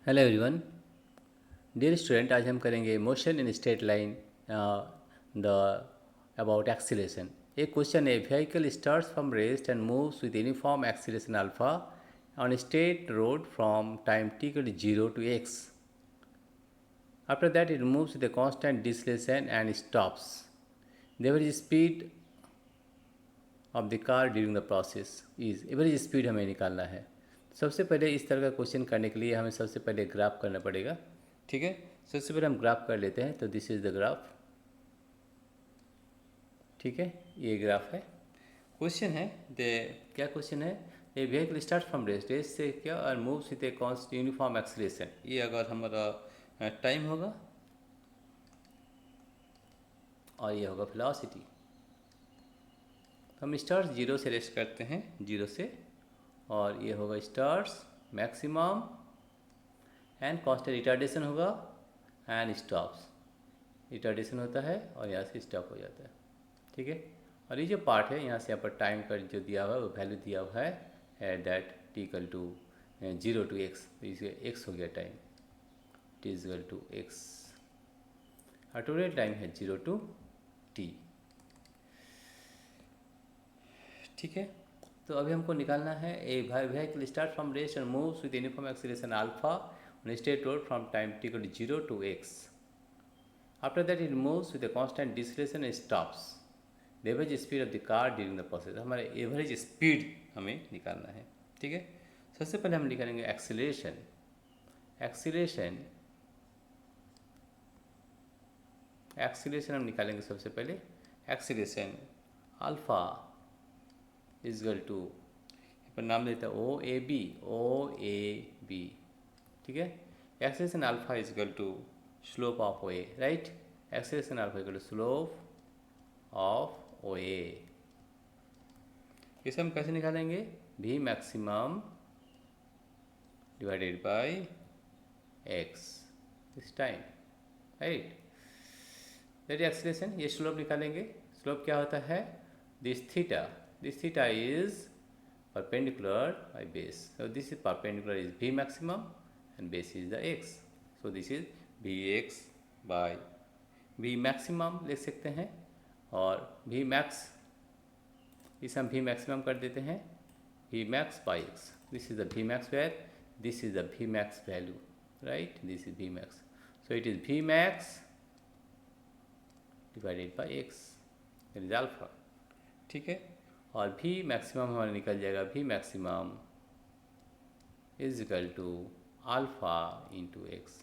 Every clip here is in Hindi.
Hello everyone. डियर स्टूडेंट, आज हम करेंगे motion in straight line the about acceleration. एक क्वेश्चन है, vehicle starts from rest and moves with uniform acceleration alpha on straight road from time t equal to 0 to x. After that it moves with a constant deceleration and stops. The average speed of the car during the process is, average speed हमें निकालना है। सबसे पहले इस तरह का क्वेश्चन करने के लिए हमें सबसे पहले ग्राफ करना पड़ेगा। ठीक है, सबसे पहले हम ग्राफ कर लेते हैं। तो दिस इज द ग्राफ। ठीक है, ये ग्राफ है। क्वेश्चन है दे, क्या क्वेश्चन है? A vehicle start from rest, rest से क्या और moves with a constant uniform acceleration. ये अगर हमारा टाइम होगा और ये होगा वेलोसिटी। हम स्टार्स जीरो से रेस्ट करते हैं, जीरो से, और ये होगा stars maximum and constant retardation होगा एंड स्टॉप्स। रिटार्डेशन होता है और यहाँ से स्टॉप हो जाता है। ठीक है, और ये जो पार्ट है यहाँ से यहाँ पर टाइम का जो दिया हुआ है वो वैल्यू दिया हुआ है at that t equal to 0 to x। तो इसे x हो गया time, t is equal to x। और टोटल टाइम है 0 to t। ठीक है, तो अभी हमको निकालना है a vehicle start from rest and moves with uniform acceleration alpha on straight road from time t equal to 0 to x. After that it moves with a constant deceleration and stops. The average speed of the car during the process. हमारे एवरेज स्पीड हमें निकालना है। ठीक है, सबसे पहले हम निकालेंगे एक्सीलरेशन। एक्सीलरेशन एक्सीलरेशन हम निकालेंगे सबसे पहले। Acceleration alpha is equal to, पर नाम देता है ओ A B, O A B. ठीक है, acceleration alpha is equal to slope of O A, right. Acceleration alpha equal to slope of O A. इसे हम कैसे निकालेंगे? V maximum divided by X इस टाइम, राइट। दैट एक्सेलेरेशन, ये स्लोप निकालेंगे। स्लोप क्या होता है? This theta is perpendicular by base. So this is perpendicular is v maximum and base is the x. So this is vx by v maximum लिख सकते हैं, और v max इसे हम v maximum कर देते हैं, v max by x. This is the v max value, this is the v max value, right? This is v max. So it is v max divided by x, that is alpha. ठीक है, और भी मैक्सिमम हमारा निकल जाएगा, V maximum is equal to alpha into X.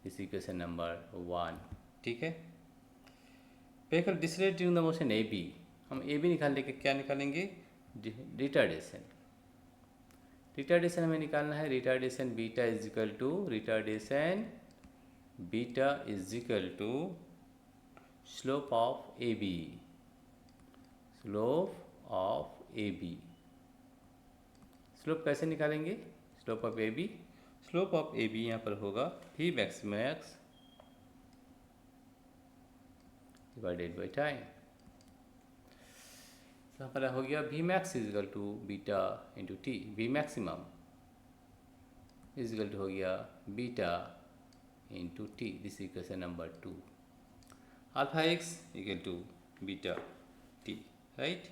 इस इक्वेशन नंबर 1। ठीक है, vehicle decelerate during the motion A B. हम ए बी निकालने के क्या निकालेंगे? रिटार्डेशन। रिटार्डेशन हमें निकालना है। Retardation beta is equal to, retardation beta is equal to slope of A B, slope of A B. Slope कैसे निकालेंगे? Slope of A B, slope of A B यहाँ पर होगा भी मैक्स डिवाइडेड बाई टाइम। तो हमारा हो गया भी max is equal to beta into t. भी मैक्सिमम इज इक्वल टू हो गया beta into t. This equation number 2। Alpha x equal to beta t, right.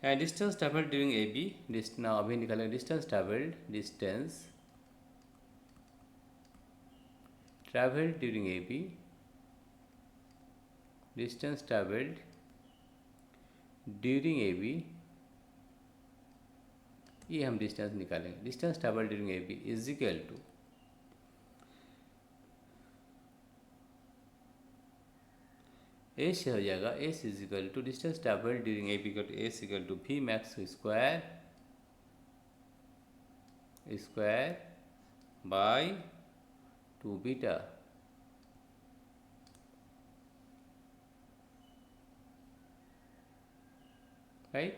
Distance travelled during A B, ना अभी निकालेंगे distance travelled, distance travelled during A B, distance travelled during A B, ये हम डिस्टेंस निकालेंगे। Distance travelled during A B is equal to s हो जाएगा, s is equal to distance travelled during A B equal to s equal to v max square by 2 beta. Right,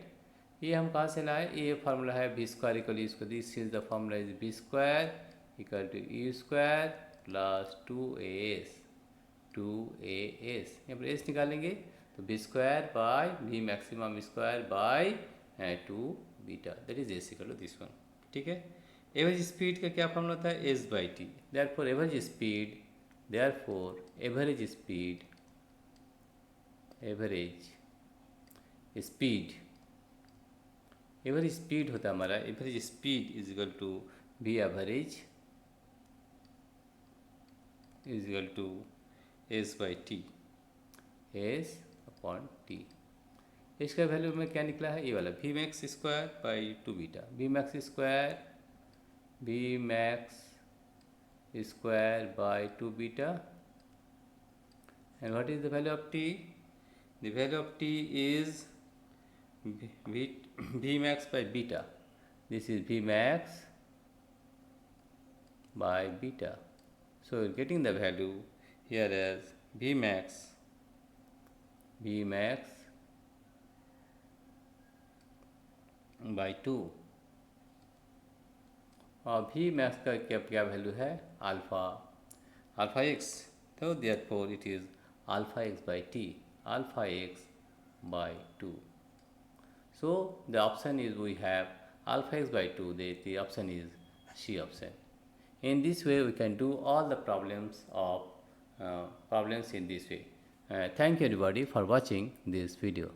ये हम कहाँ से लाए? ये फार्मूला है v square equal u square. This is the formula is v square equal to u square plus 2as, 2as। यहाँ पर एस निकालेंगे तो v square by v maximum square by 2 beta, that is s equal to this one. ठीक है, एवरेज स्पीड का क्या फॉर्मूला होता है, s by t. Therefore average speed, average speed average speed होता है हमारा, average speed is equal to v average is equal to s by t, s upon t. इसका वैल्यू में क्या निकला है, ये वाला v max square by two beta, v max square by two beta. And what is the value of t, the value of t is v max by beta. This is v max by beta. So you're getting the value here as v max by 2 और v max का क्या वैल्यू है, अल्फा x, तो therefore it is alpha x by t, alpha x by 2. So the option is, we have alpha x by 2, the option is C option. In this way we can do all the problems in this way. Thank you everybody for watching this video.